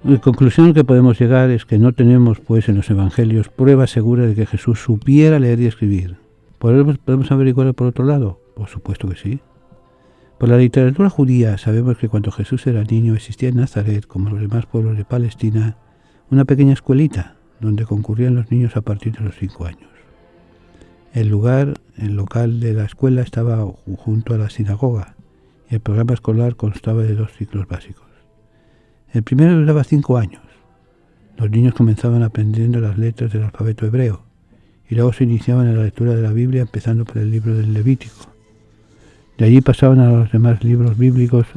Speaker 1: La conclusión que podemos llegar es que no tenemos, pues, en los evangelios prueba segura de que Jesús supiera leer y escribir. ¿Podemos averiguar por otro lado? Por supuesto que sí. Por la literatura judía sabemos que cuando Jesús era niño existía en Nazaret, como los demás pueblos de Palestina, una pequeña escuelita donde concurrían los niños a partir de los 5 años. El local de la escuela estaba junto a la sinagoga y el programa escolar constaba de 2 ciclos básicos. El primero duraba 5 años. Los niños comenzaban aprendiendo las letras del alfabeto hebreo y luego se iniciaban en la lectura de la Biblia, empezando por el libro del Levítico. De allí pasaban a los demás libros bíblicos,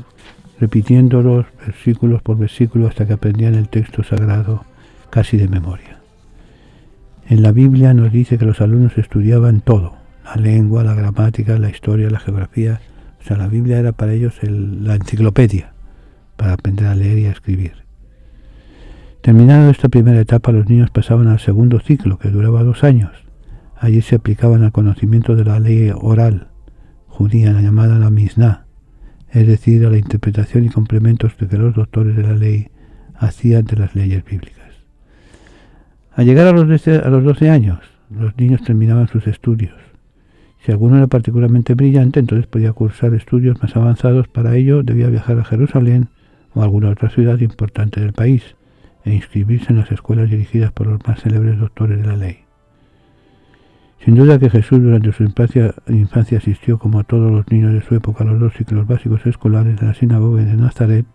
Speaker 1: repitiéndolos versículos por versículo hasta que aprendían el texto sagrado casi de memoria. En la Biblia nos dice que los alumnos estudiaban todo: la lengua, la gramática, la historia, la geografía. O sea, la Biblia era para ellos la enciclopedia, para aprender a leer y a escribir. Terminada esta primera etapa, los niños pasaban al segundo ciclo, que duraba 2 años. Allí se aplicaban al conocimiento de la ley oral judía, la llamada la Misná, es decir, a la interpretación y complementos que los doctores de la ley hacían de las leyes bíblicas. Al llegar a los 12 años, los niños terminaban sus estudios. Si alguno era particularmente brillante, entonces podía cursar estudios más avanzados. Para ello debía viajar a Jerusalén o a alguna otra ciudad importante del país e inscribirse en las escuelas dirigidas por los más célebres doctores de la ley. Sin duda que Jesús durante su infancia asistió, como todos los niños de su época, a los 2 ciclos básicos escolares de la sinagoga de Nazaret,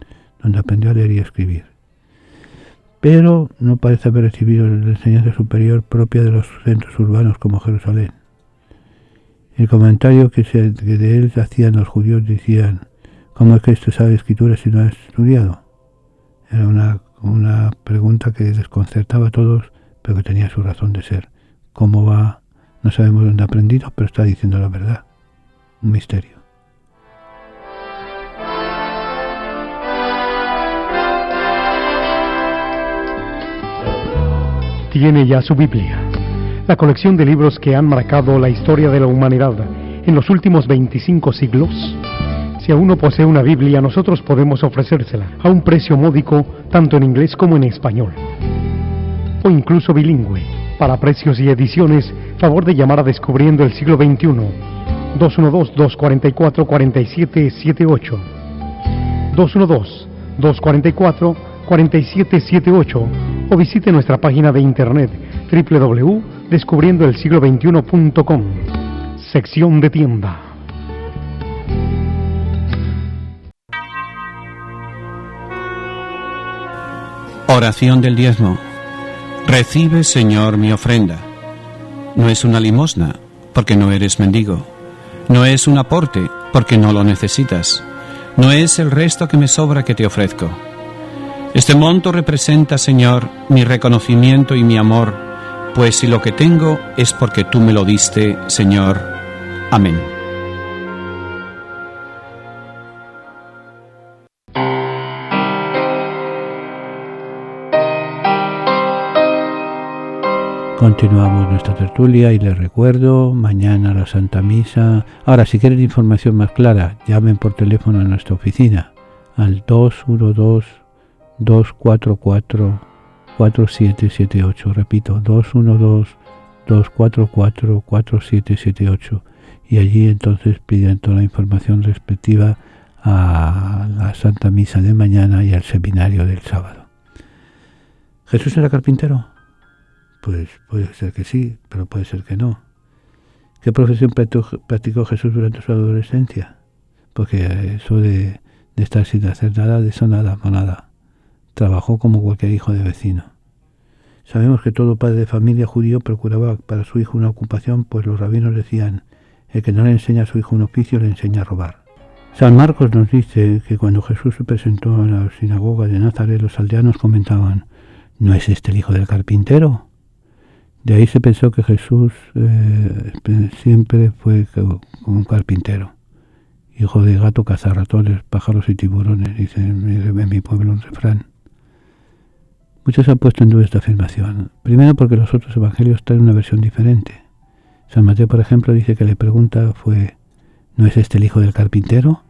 Speaker 1: donde aprendió a leer y a escribir. Pero no parece haber recibido la enseñanza superior propia de los centros urbanos como Jerusalén. El comentario que de él hacían los judíos decían: ¿cómo es que esto sabe escritura si no ha estudiado? Era una pregunta que desconcertaba a todos, pero que tenía su razón de ser. ¿Cómo va? No sabemos dónde ha aprendido, pero está diciendo la verdad. Un misterio.
Speaker 4: Tiene ya su Biblia, la colección de libros que han marcado la historia de la humanidad en los últimos 25 siglos. Si aún no posee una Biblia, nosotros podemos ofrecérsela a un precio módico, tanto en inglés como en español, o incluso bilingüe. Para precios y ediciones, favor de llamar a Descubriendo el Siglo XXI, 212-244-4778, 212-244-4778, o visite nuestra página de internet www.descubriendoelsiglo21.com, sección de tienda.
Speaker 3: Oración del diezmo. Recibe, Señor, mi ofrenda. No es una limosna, porque no eres mendigo. No es un aporte, porque no lo necesitas. No es el resto que me sobra que te ofrezco. Este monto representa, Señor, mi reconocimiento y mi amor, pues si lo que tengo es porque tú me lo diste, Señor. Amén.
Speaker 1: Continuamos nuestra tertulia y les recuerdo, mañana la Santa Misa. Ahora, si quieren información más clara, llamen por teléfono a nuestra oficina al 212-244-4778. Repito, 212-244-4778. Y allí entonces piden toda la información respectiva a la Santa Misa de mañana y al seminario del sábado. ¿Jesús era carpintero? Pues puede ser que sí, pero puede ser que no. ¿Qué profesión practicó Jesús durante su adolescencia? Porque eso de estar sin hacer nada, de eso nada, monada. Trabajó como cualquier hijo de vecino. Sabemos que todo padre de familia judío procuraba para su hijo una ocupación, pues los rabinos decían: el que no le enseña a su hijo un oficio le enseña a robar. San Marcos nos dice que cuando Jesús se presentó en la sinagoga de Nazaret, los aldeanos comentaban: ¿no es este el hijo del carpintero? De ahí se pensó que Jesús siempre fue como un carpintero, hijo de gato, cazarratones, pájaros y tiburones, dice en mi pueblo un refrán. Muchos han puesto en duda esta afirmación. Primero porque los otros evangelios traen una versión diferente. San Mateo, por ejemplo, dice que la pregunta fue: ¿no es este el hijo del carpintero?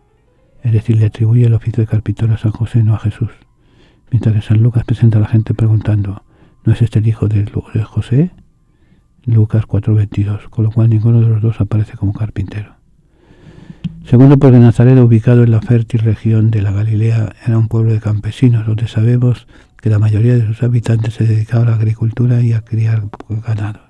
Speaker 1: Es decir, le atribuye el oficio de carpintero a San José, no a Jesús. Mientras que San Lucas presenta a la gente preguntando: ¿no es este el hijo de José? Lucas 4:22, con lo cual ninguno de los dos aparece como carpintero. Segundo, porque Nazaret, ubicado en la fértil región de la Galilea, era un pueblo de campesinos, donde sabemos que la mayoría de sus habitantes se dedicaban a la agricultura y a criar ganado.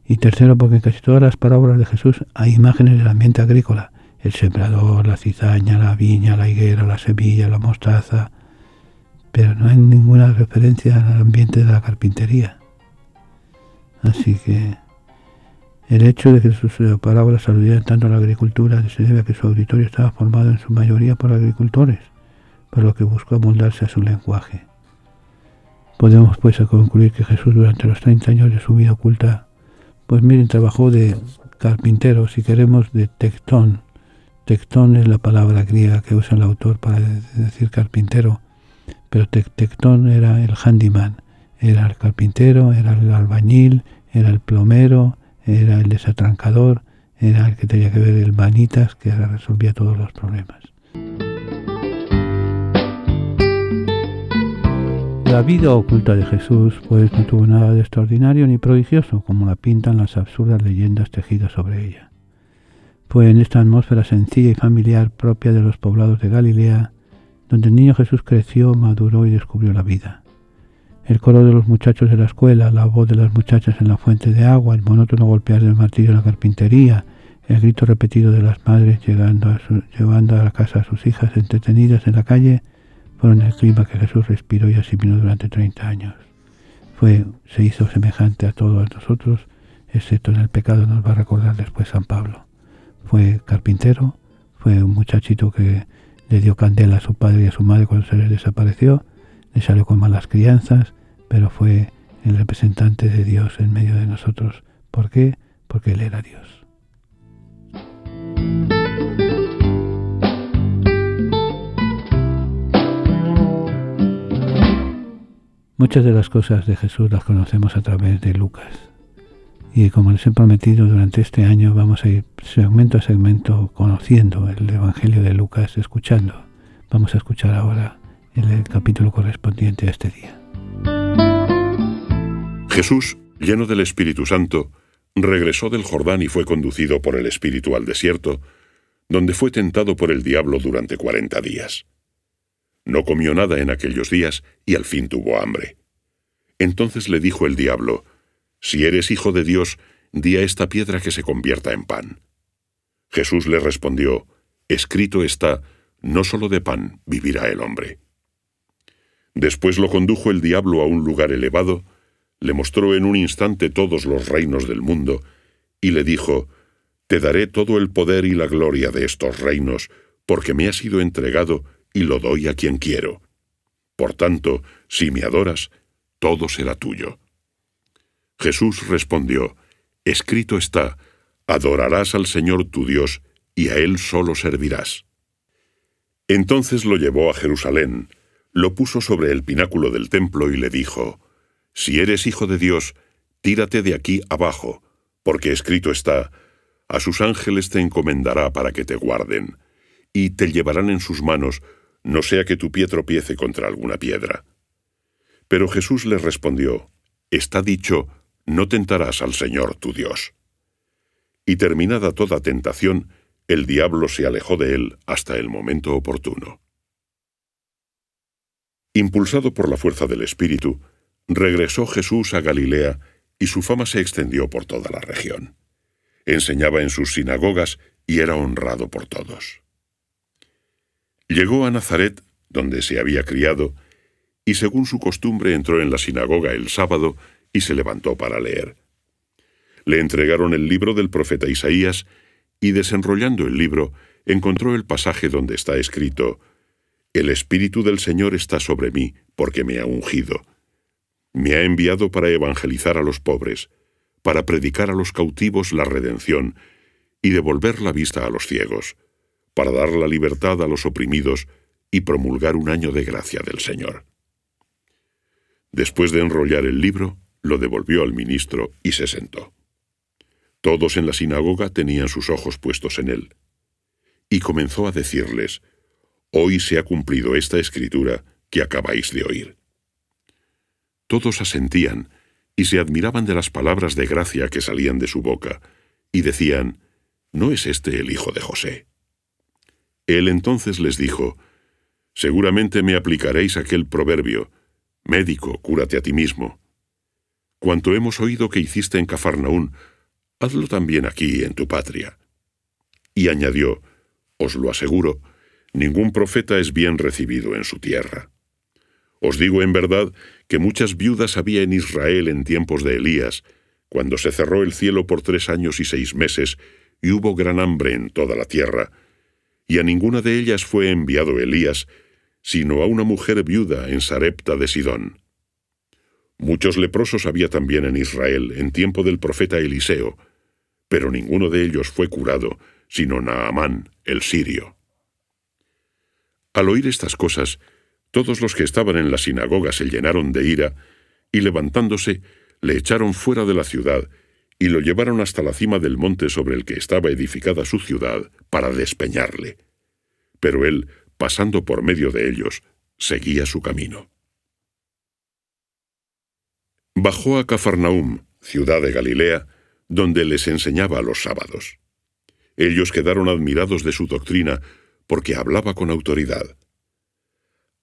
Speaker 1: Y tercero, porque en casi todas las parábolas de Jesús hay imágenes del ambiente agrícola: el sembrador, la cizaña, la viña, la higuera, la semilla, la mostaza, pero no hay ninguna referencia al ambiente de la carpintería. Así que el hecho de que sus parábolas aludieran tanto a la agricultura se debe a que su auditorio estaba formado en su mayoría por agricultores, por lo que buscó amoldarse a su lenguaje. Podemos pues concluir que Jesús durante los 30 años de su vida oculta, pues miren, trabajó de carpintero, si queremos de tectón. Tectón es la palabra griega que usa el autor para decir carpintero, pero tectón era el handyman. Era el carpintero, era el albañil, era el plomero, era el desatrancador, era el que tenía que ver el vanitas, que resolvía todos los problemas. La vida oculta de Jesús, pues, no tuvo nada de extraordinario ni prodigioso, como la pintan las absurdas leyendas tejidas sobre ella. Fue en esta atmósfera sencilla y familiar propia de los poblados de Galilea, donde el niño Jesús creció, maduró y descubrió la vida. El coro de los muchachos de la escuela, la voz de las muchachas en la fuente de agua, el monótono golpear del martillo en la carpintería, el grito repetido de las madres llevando a la casa a sus hijas entretenidas en la calle, fueron el clima que Jesús respiró y asimiló durante 30 años. Se hizo semejante a todos nosotros, excepto en el pecado, nos va a recordar después San Pablo. Fue carpintero, fue un muchachito que le dio candela a su padre y a su madre cuando se les desapareció, le salió con malas crianzas, pero fue el representante de Dios en medio de nosotros. ¿Por qué? Porque Él era Dios. Muchas de las cosas de Jesús las conocemos a través de Lucas. Y como les he prometido, durante este año vamos a ir segmento a segmento conociendo el Evangelio de Lucas, escuchando. Vamos a escuchar ahora el capítulo correspondiente a este día.
Speaker 7: Jesús, lleno del Espíritu Santo, regresó del Jordán y fue conducido por el Espíritu al desierto, donde fue tentado por el diablo durante 40 días. No comió nada en aquellos días y al fin tuvo hambre. Entonces le dijo el diablo: «Si eres hijo de Dios, di a esta piedra que se convierta en pan». Jesús le respondió: «Escrito está, no solo de pan vivirá el hombre». Después lo condujo el diablo a un lugar elevado, le mostró en un instante todos los reinos del mundo, y le dijo: «Te daré todo el poder y la gloria de estos reinos, porque me ha sido entregado y lo doy a quien quiero. Por tanto, si me adoras, todo será tuyo». Jesús respondió: «Escrito está, adorarás al Señor tu Dios, y a Él solo servirás». Entonces lo llevó a Jerusalén, lo puso sobre el pináculo del templo y le dijo: «Si eres hijo de Dios, tírate de aquí abajo, porque escrito está, a sus ángeles te encomendará para que te guarden, y te llevarán en sus manos, no sea que tu pie tropiece contra alguna piedra». Pero Jesús le respondió: «Está dicho, no tentarás al Señor tu Dios». Y terminada toda tentación, el diablo se alejó de él hasta el momento oportuno. Impulsado por la fuerza del Espíritu, regresó Jesús a Galilea y su fama se extendió por toda la región. Enseñaba en sus sinagogas y era honrado por todos. Llegó a Nazaret, donde se había criado, y según su costumbre entró en la sinagoga el sábado y se levantó para leer. Le entregaron el libro del profeta Isaías, y desenrollando el libro, encontró el pasaje donde está escrito: «El Espíritu del Señor está sobre mí, porque me ha ungido. Me ha enviado para evangelizar a los pobres, para predicar a los cautivos la redención, y devolver la vista a los ciegos, para dar la libertad a los oprimidos, y promulgar un año de gracia del Señor». Después de enrollar el libro, lo devolvió al ministro y se sentó. Todos en la sinagoga tenían sus ojos puestos en él. Y comenzó a decirles: «Hoy se ha cumplido esta escritura que acabáis de oír». Todos asentían y se admiraban de las palabras de gracia que salían de su boca, y decían: «¿No es este el hijo de José?». Él entonces les dijo: «Seguramente me aplicaréis aquel proverbio: médico, cúrate a ti mismo. Cuanto hemos oído que hiciste en Cafarnaún, hazlo también aquí en tu patria». Y añadió: «Os lo aseguro, ningún profeta es bien recibido en su tierra. Os digo en verdad que muchas viudas había en Israel en tiempos de Elías, cuando se cerró el cielo por 3 años y 6 meses, y hubo gran hambre en toda la tierra, y a ninguna de ellas fue enviado Elías, sino a una mujer viuda en Sarepta de Sidón. Muchos leprosos había también en Israel en tiempo del profeta Eliseo, pero ninguno de ellos fue curado, sino Naamán, el sirio». Al oír estas cosas, todos los que estaban en la sinagoga se llenaron de ira, y levantándose, le echaron fuera de la ciudad, y lo llevaron hasta la cima del monte sobre el que estaba edificada su ciudad, para despeñarle. Pero él, pasando por medio de ellos, seguía su camino. Bajó a Cafarnaúm, ciudad de Galilea, donde les enseñaba los sábados. Ellos quedaron admirados de su doctrina, porque hablaba con autoridad.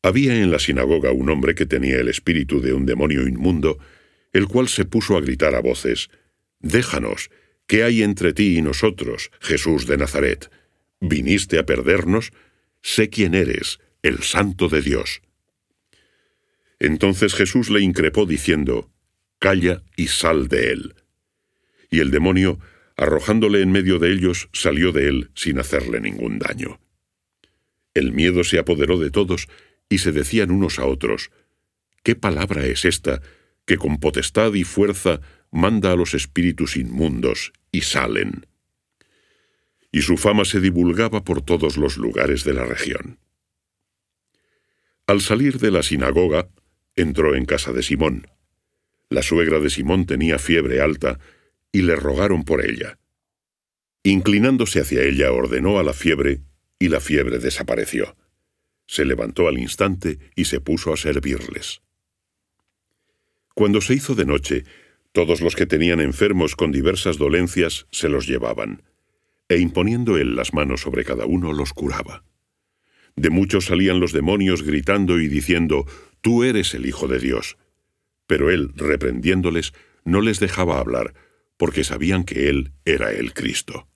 Speaker 7: Había en la sinagoga un hombre que tenía el espíritu de un demonio inmundo, el cual se puso a gritar a voces: «Déjanos, ¿qué hay entre ti y nosotros, Jesús de Nazaret? ¿Viniste a perdernos? Sé quién eres, el Santo de Dios». Entonces Jesús le increpó diciendo: «Calla y sal de él». Y el demonio, arrojándole en medio de ellos, salió de él sin hacerle ningún daño. El miedo se apoderó de todos y se decían unos a otros: «¿Qué palabra es esta que con potestad y fuerza manda a los espíritus inmundos y salen?» Y su fama se divulgaba por todos los lugares de la región. Al salir de la sinagoga, entró en casa de Simón. La suegra de Simón tenía fiebre alta y le rogaron por ella. Inclinándose hacia ella, ordenó a la fiebre, y la fiebre desapareció. Se levantó al instante y se puso a servirles. Cuando se hizo de noche, todos los que tenían enfermos con diversas dolencias se los llevaban, e imponiendo él las manos sobre cada uno los curaba. De muchos salían los demonios gritando y diciendo: «Tú eres el Hijo de Dios». Pero él, reprendiéndoles, no les dejaba hablar, porque sabían que él era el Cristo.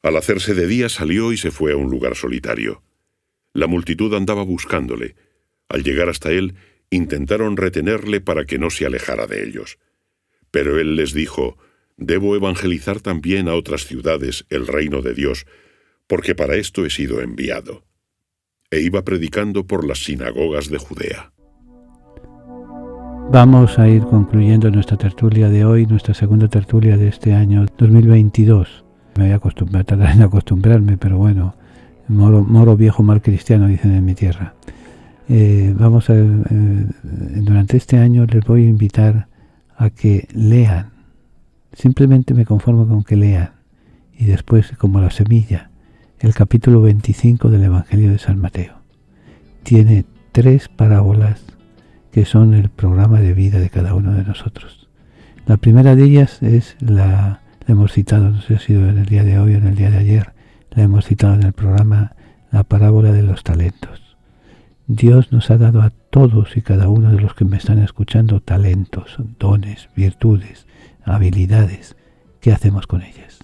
Speaker 7: Al hacerse de día salió y se fue a un lugar solitario. La multitud andaba buscándole. Al llegar hasta él, intentaron retenerle para que no se alejara de ellos. Pero él les dijo: «Debo evangelizar también a otras ciudades el reino de Dios, porque para esto he sido enviado». E iba predicando por las sinagogas de Judea.
Speaker 1: Vamos a ir concluyendo nuestra tertulia de hoy, nuestra segunda tertulia de este año 2022. Me voy a tardar en acostumbrarme, pero bueno, moro viejo mal cristiano, dicen en mi tierra. Durante este año les voy a invitar a que lean. Simplemente me conformo con que lean. Y después, como la semilla, el capítulo 25 del Evangelio de San Mateo. Tiene 3 parábolas que son el programa de vida de cada uno de nosotros. La primera de ellas es la hemos citado, no sé si ha sido en el día de hoy o en el día de ayer, la hemos citado en el programa, la parábola de los talentos. Dios nos ha dado a todos y cada uno de los que me están escuchando talentos, dones, virtudes, habilidades. ¿Qué hacemos con ellas?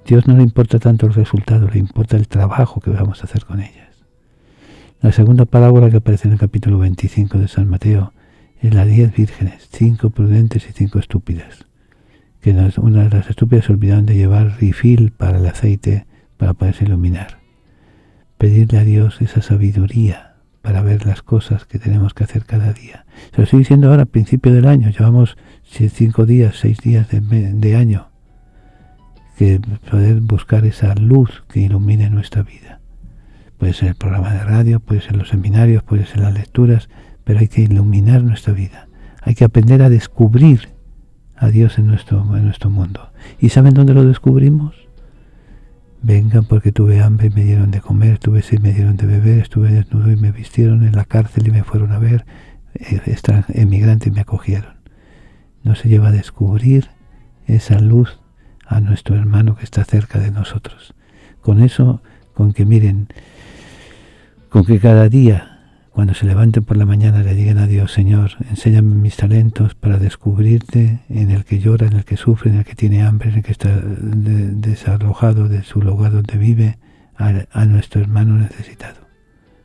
Speaker 1: Dios no le importa tanto el resultado, le importa el trabajo que vamos a hacer con ellas. La segunda parábola que aparece en el capítulo 25 de San Mateo es las 10 vírgenes, 5 prudentes y 5 estúpidas. Que una de las estúpidas se olvidaron de llevar refil para el aceite para poderse iluminar. Pedirle a Dios esa sabiduría para ver las cosas que tenemos que hacer cada día. Se lo estoy diciendo ahora, a principio del año, llevamos 5 días, 6 días de año, que poder buscar esa luz que ilumine nuestra vida. Puede ser el programa de radio, puede ser los seminarios, puede ser las lecturas, pero hay que iluminar nuestra vida. Hay que aprender a descubrir a Dios en nuestro mundo. ¿Y saben dónde lo descubrimos? Vengan porque tuve hambre y me dieron de comer, tuve sed y me dieron de beber, estuve desnudo y me vistieron, en la cárcel y me fueron a ver, emigrante y me acogieron. No se lleva a descubrir esa luz a nuestro hermano que está cerca de nosotros. Con eso, con que miren, con que cada día, cuando se levanten por la mañana, le digan a Dios: Señor, enséñame mis talentos para descubrirte en el que llora, en el que sufre, en el que tiene hambre, en el que está desalojado de su lugar donde vive, a nuestro hermano necesitado.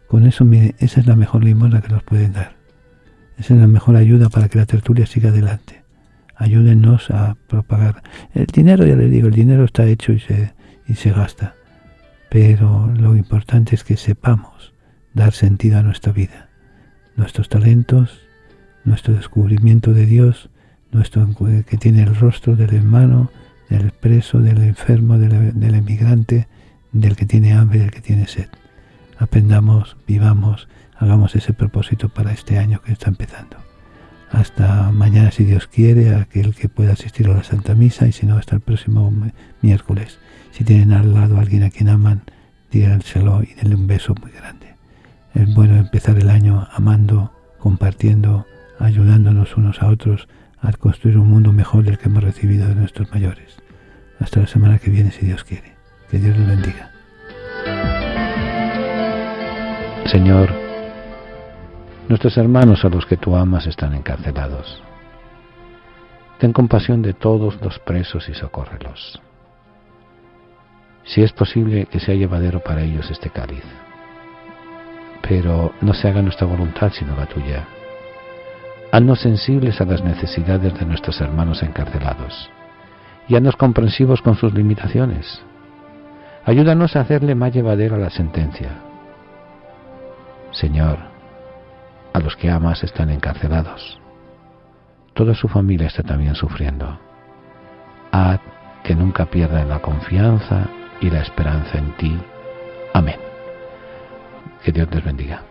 Speaker 1: Con eso, mire, esa es la mejor limosna que nos pueden dar. Esa es la mejor ayuda para que la tertulia siga adelante. Ayúdennos a propagar. El dinero, ya les digo, el dinero está hecho y se gasta. Pero lo importante es que sepamos dar sentido a nuestra vida. Nuestros talentos, nuestro descubrimiento de Dios, que tiene el rostro del hermano, del preso, del enfermo, del emigrante, del que tiene hambre, del que tiene sed. Aprendamos, vivamos, hagamos ese propósito para este año que está empezando. Hasta mañana, si Dios quiere, aquel que pueda asistir a la Santa Misa, y si no, hasta el próximo miércoles. Si tienen al lado a alguien a quien aman, díganselo y denle un beso muy grande. Es bueno empezar el año amando, compartiendo, ayudándonos unos a otros a construir un mundo mejor del que hemos recibido de nuestros mayores. Hasta la semana que viene, si Dios quiere. Que Dios les bendiga.
Speaker 3: Señor, nuestros hermanos a los que tú amas están encarcelados. Ten compasión de todos los presos y socórrelos. Si es posible, que sea llevadero para ellos este cáliz. Pero no se haga nuestra voluntad sino la tuya. Haznos sensibles a las necesidades de nuestros hermanos encarcelados y haznos comprensivos con sus limitaciones. Ayúdanos a hacerle más llevadera la sentencia. Señor, a los que amas están encarcelados. Toda su familia está también sufriendo. Haz que nunca pierdan la confianza y la esperanza en ti. Amén. Que Dios les bendiga.